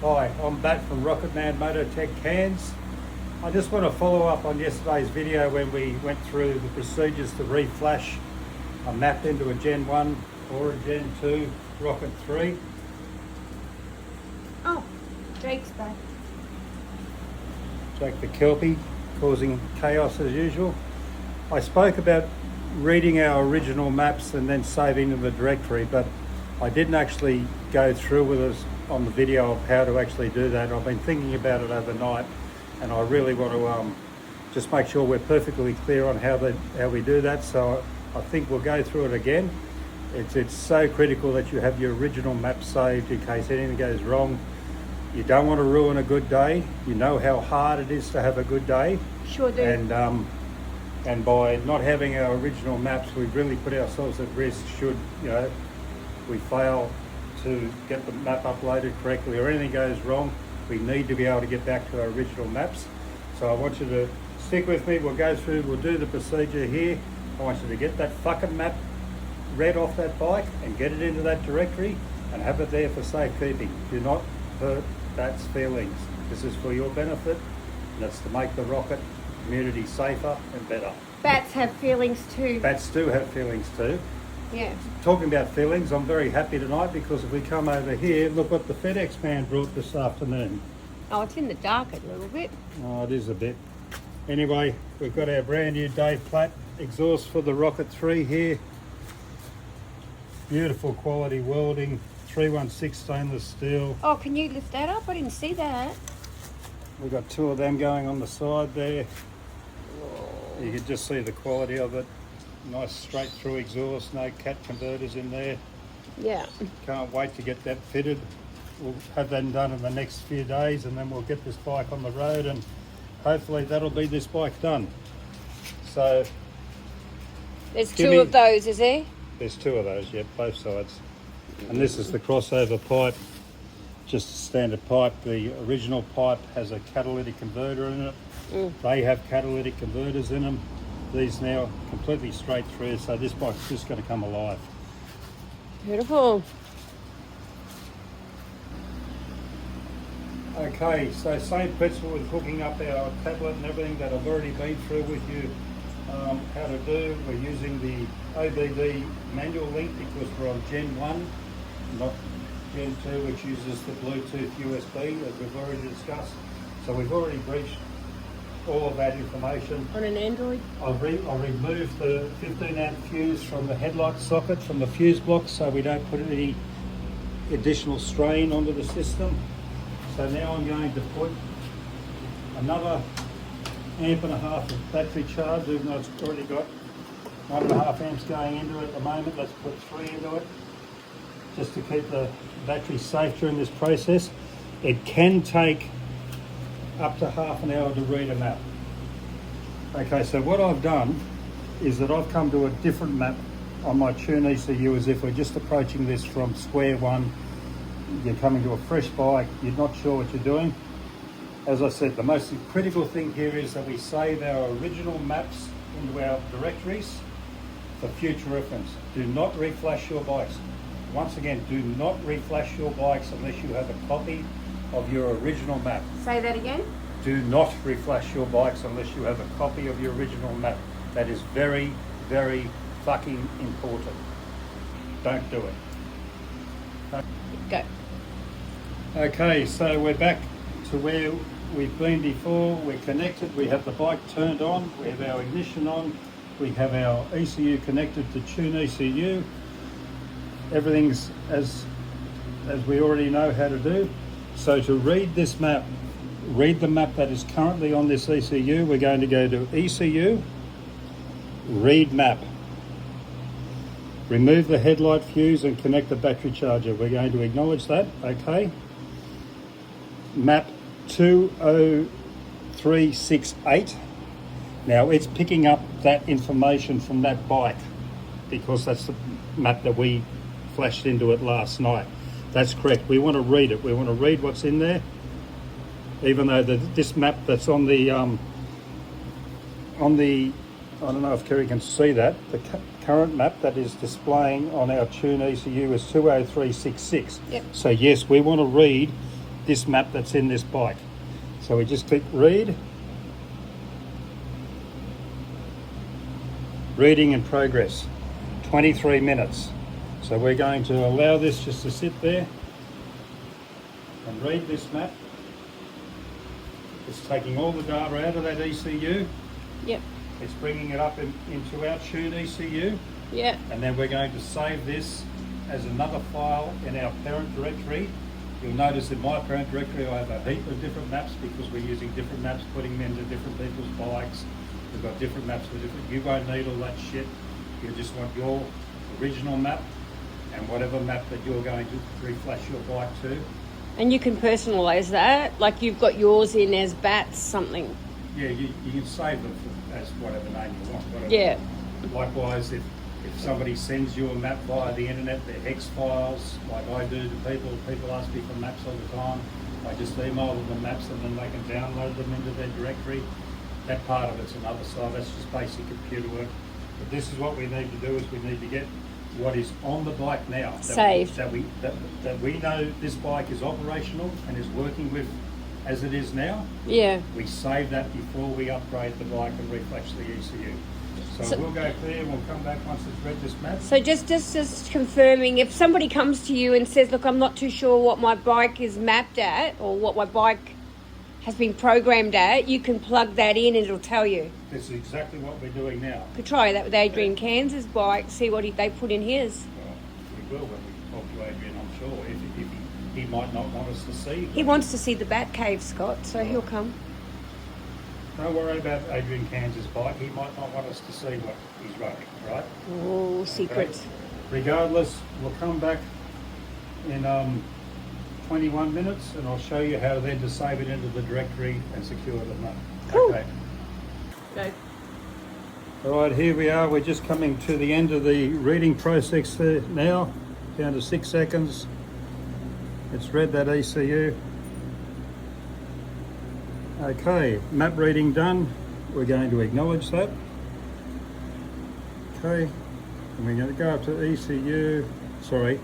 Hi, I'm Bat from Rocketman Mototech Cairns. I just want to follow up on yesterday's video when we went through the procedures to reflash a map into a Gen 1 or a Gen 2 Rocket 3. Oh, Jake's back. Jake the Kelpie, causing chaos as usual. I spoke about reading our original maps and then saving in the directory, but I didn't actually go through with us on the video of how to actually do that. I've been thinking about it overnight, and I really want to just make sure we're perfectly clear on how we do that. So I think we'll go through it again. It's so critical that you have your original map saved in case anything goes wrong. You don't want to ruin a good day. You know how hard it is to have a good day. Sure do. And by not having our original maps, we've really put ourselves at risk should we fail to get the map uploaded correctly or anything goes wrong. We need to be able to get back to our original maps. So I want you to stick with me. We'll go through, we'll do the procedure here. I want you to get that fucking map read off that bike and get it into that directory and have it there for safekeeping. Do not hurt Bat's feelings. This is for your benefit, and it's to make the Rocket community safer and better. Bats have feelings too. Bats do have feelings too. Yeah. Talking about feelings, I'm very happy tonight because if we come over here, look what the FedEx man brought this afternoon. Oh, it's in the dark a little bit. Oh, it is a bit. Anyway, we've got our brand new Dave Platt exhaust for the Rocket 3 here. Beautiful quality welding, 316 stainless steel. Oh, can you lift that up? I didn't see that. We've got two of them going on the side there. You can just see the quality of it. Nice straight through exhaust, no cat converters in there. Yeah. Can't wait to get that fitted. We'll have that done in the next few days, and then we'll get this bike on the road, and hopefully that'll be this bike done. So There's two of those, is there? there's two of those, yeah, both sides. And this is the crossover pipe, just a standard pipe. The original pipe has a catalytic converter in it. They have catalytic converters in them. These now completely straight through, so this bike's just going to come alive. Beautiful. Okay, so same principle with hooking up our tablet and everything that I've already been through with you. How to do, we're using the OBD manual link because we're on Gen 1, not Gen 2, which uses the Bluetooth USB as we've already discussed. So we've already breached all of that information. On an Android? I've removed the 15 amp fuse from the headlight socket from the fuse box so we don't put any additional strain onto the system. So now I'm going to put another 1.5 amp of battery charge, even though it's already got 1.5 amps going into it at the moment. Let's put 3 into it just to keep the battery safe during this process. It can take up to half an hour to read a map. Okay, so what I've done is that I've come to a different map on my Tune ECU as if we're just approaching this from square one. You're coming to a fresh bike, you're not sure what you're doing. As I said, the most critical thing here is that we save our original maps into our directories for future reference. Do not reflash your bikes. Once again, do not reflash your bikes unless you have a copy of your original map. Say that again? Do not reflash your bikes unless you have a copy of your original map. That is very, very fucking important. Don't do it. Go. Okay, so we're back to where we've been before. We're connected, we have the bike turned on, we have our ignition on, we have our ECU connected to Tune ECU. Everything's as we already know how to do. So to read this map, read the map that is currently on this ECU, we're going to go to ECU, read map. Remove the headlight fuse and connect the battery charger. We're going to acknowledge that, okay. Map 20368. Now it's picking up that information from that bike because that's the map that we flashed into it last night. That's correct. We want to read it. We want to read what's in there, even though this map that's on the I don't know if Kerry can see that, the current map that is displaying on our Tune ECU is 20366. Yep. So yes, we want to read this map that's in this bike. So we just click read. Reading in progress, 23 minutes. So we're going to allow this just to sit there and read this map. It's taking all the data out of that ECU. Yep. It's bringing it up into our Tune ECU. Yep. And then we're going to save this as another file in our parent directory. You'll notice in my parent directory I have a heap of different maps because we're using different maps, putting them into different people's bikes. We've got different maps for different. You won't need all that shit. You just want your original map and whatever map that you're going to reflash your bike to. And you can personalise that, like you've got yours in as bats something. Yeah, you can save them as whatever name you want. Whatever. Yeah. Likewise, if somebody sends you a map via the internet, they're hex files, like I do to people. People ask me for maps all the time. I just email them the maps and then they can download them into their directory. That part of it's another side. That's just basic computer work. But this is what we need to do: is we need to get what is on the bike now. Saved. That we know this bike is operational and is working with as it is now. Yeah. We save that before we upgrade the bike and reflash the ECU. So we'll go clear, we'll come back once it's read this map. So just confirming, if somebody comes to you and says, look, I'm not too sure what my bike is mapped at or what my bike has been programmed at, you can plug that in and it'll tell you. This is exactly what we're doing now. Could try that with Adrian Cairns' bike, see what they put in his. Well, we will when we talk to Adrian, I'm sure. If he might not want us to see. He wants to see the Bat Cave, Scott, so he'll come. Don't worry about Adrian Cairns' bike. He might not want us to see what he's running, right? Oh, secrets. Okay. Regardless, we'll come back in 21 minutes and I'll show you how then to save it into the directory and secure the map. Cool. Okay. Go. All right, here we are. We're just coming to the end of the reading process there now, down to 6 seconds. It's read that ECU. Okay, map reading done. We're going to acknowledge that. Okay, and we're going to go up to ECU. Sorry.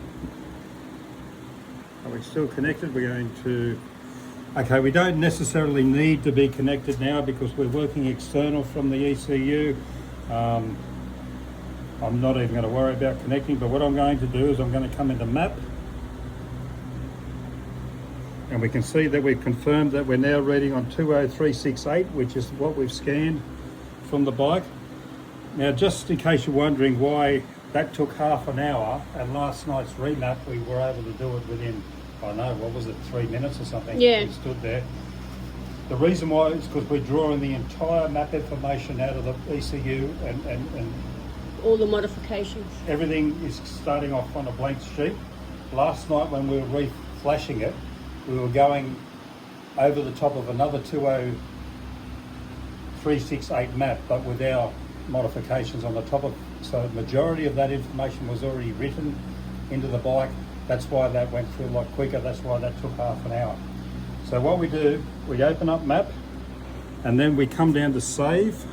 Are we still connected? We're going to... Okay, we don't necessarily need to be connected now because we're working external from the ECU. I'm not even going to worry about connecting, but what I'm going to do is I'm going to come into map. And we can see that we've confirmed that we're now reading on 20368, which is what we've scanned from the bike. Now, just in case you're wondering why that took half an hour, and last night's remap, we were able to do it within, I know, what was it, 3 minutes or something? Yeah. We stood there. The reason why is because we're drawing the entire map information out of the ECU and All the modifications. everything is starting off on a blank sheet. Last night when we were reflashing it, we were going over the top of another 20368 map, but with our modifications on the top of, so the majority of that information was already written into the bike. That's why that went through a lot quicker. That's why that took half an hour. So what we do, we open up map and then we come down to save.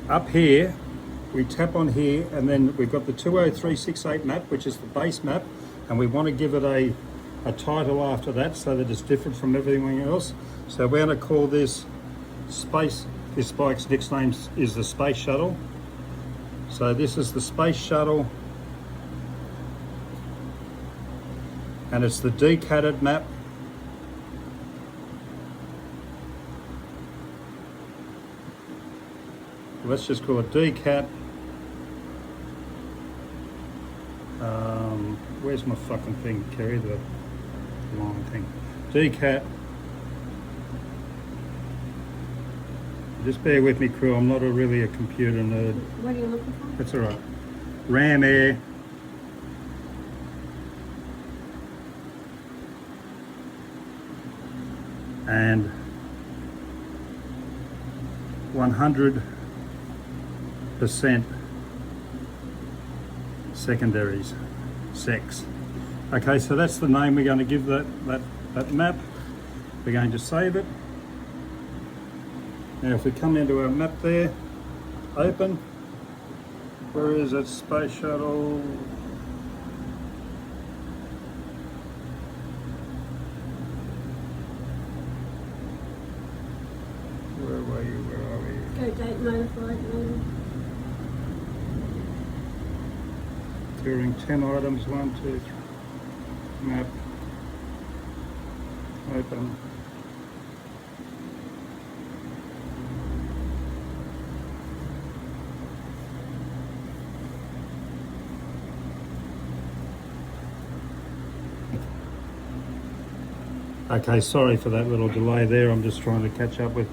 Up here, we tap on here and then we've got the 20368 map, which is the base map, and we want to give it a title after that so that it's different from everything else. So we're going to call this Space. This bike's nickname is the Space Shuttle. So this is the Space Shuttle, and it's the decatted map. Let's just call it decat. Where's my fucking thing, Kerry? The long thing. Decat. Just bear with me, crew. I'm not really a computer nerd. What are you looking for? That's all right. Ram Air. And 100% secondaries, sex. Okay, so that's the name we're going to give that map. We're going to save it. Now if we come into our map there, open, where is it, Space Shuttle? date notified maybe. During 10 items, 1, 2, 3. Map. Open. Okay, sorry for that little delay there. I'm just trying to catch up with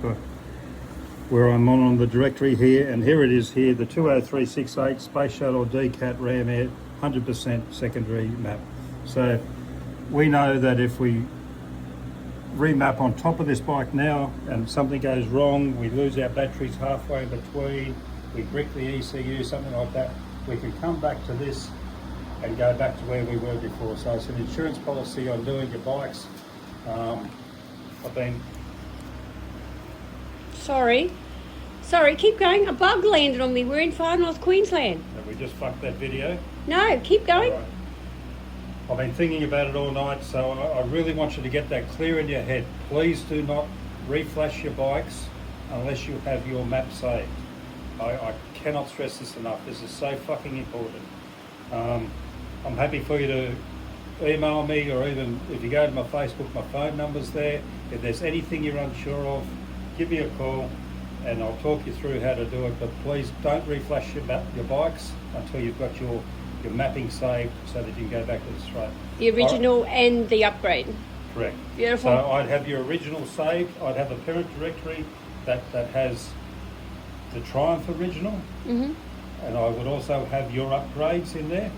where I'm on the directory here, and here it is here, the 20368 Space Shuttle DCAT Ram Air 100% secondary map. So we know that if we remap on top of this bike now and something goes wrong, we lose our batteries halfway in between, we brick the ECU, something like that, we can come back to this and go back to where we were before. So it's an insurance policy on doing your bikes. I've been... Sorry, keep going. A bug landed on me. We're in far north Queensland. Have we just fucked that video? No, keep going. Right. I've been thinking about it all night, so I really want you to get that clear in your head. Please do not reflash your bikes unless you have your map saved. I cannot stress this enough. This is so fucking important. I'm happy for you to email me, or even if you go to my Facebook, my phone number's there. If there's anything you're unsure of, give me a call and I'll talk you through how to do it. But please don't reflash your bikes until you've got your mapping saved, so that you can go back to the straight. The original and the upgrade. Correct. Beautiful. So I'd have your original saved. I'd have a parent directory that has the Triumph original, and I would also have your upgrades in there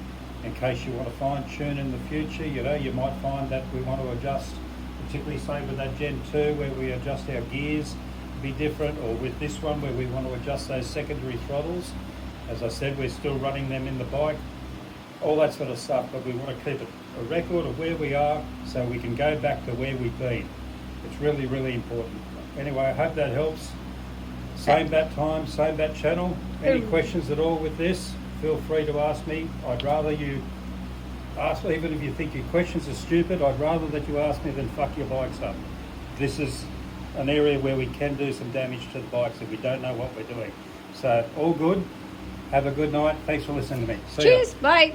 in case you want to fine tune in the future. You know, you might find that we want to adjust, particularly say with that Gen 2 where we adjust our gears to be different, or with this one where we want to adjust those secondary throttles. As I said, we're still running them in the bike, all that sort of stuff, but we want to keep a record of where we are so we can go back to where we've been. It's really, really important. Anyway, I hope that helps. Same bat time, same bat channel. Any questions at all with this, feel free to ask me. I'd rather you ask, even if you think your questions are stupid, I'd rather that you ask me than fuck your bikes up. This is an area where we can do some damage to the bikes if we don't know what we're doing. So all good. Have a good night. Thanks for listening to me. See ya. Cheers. Bye.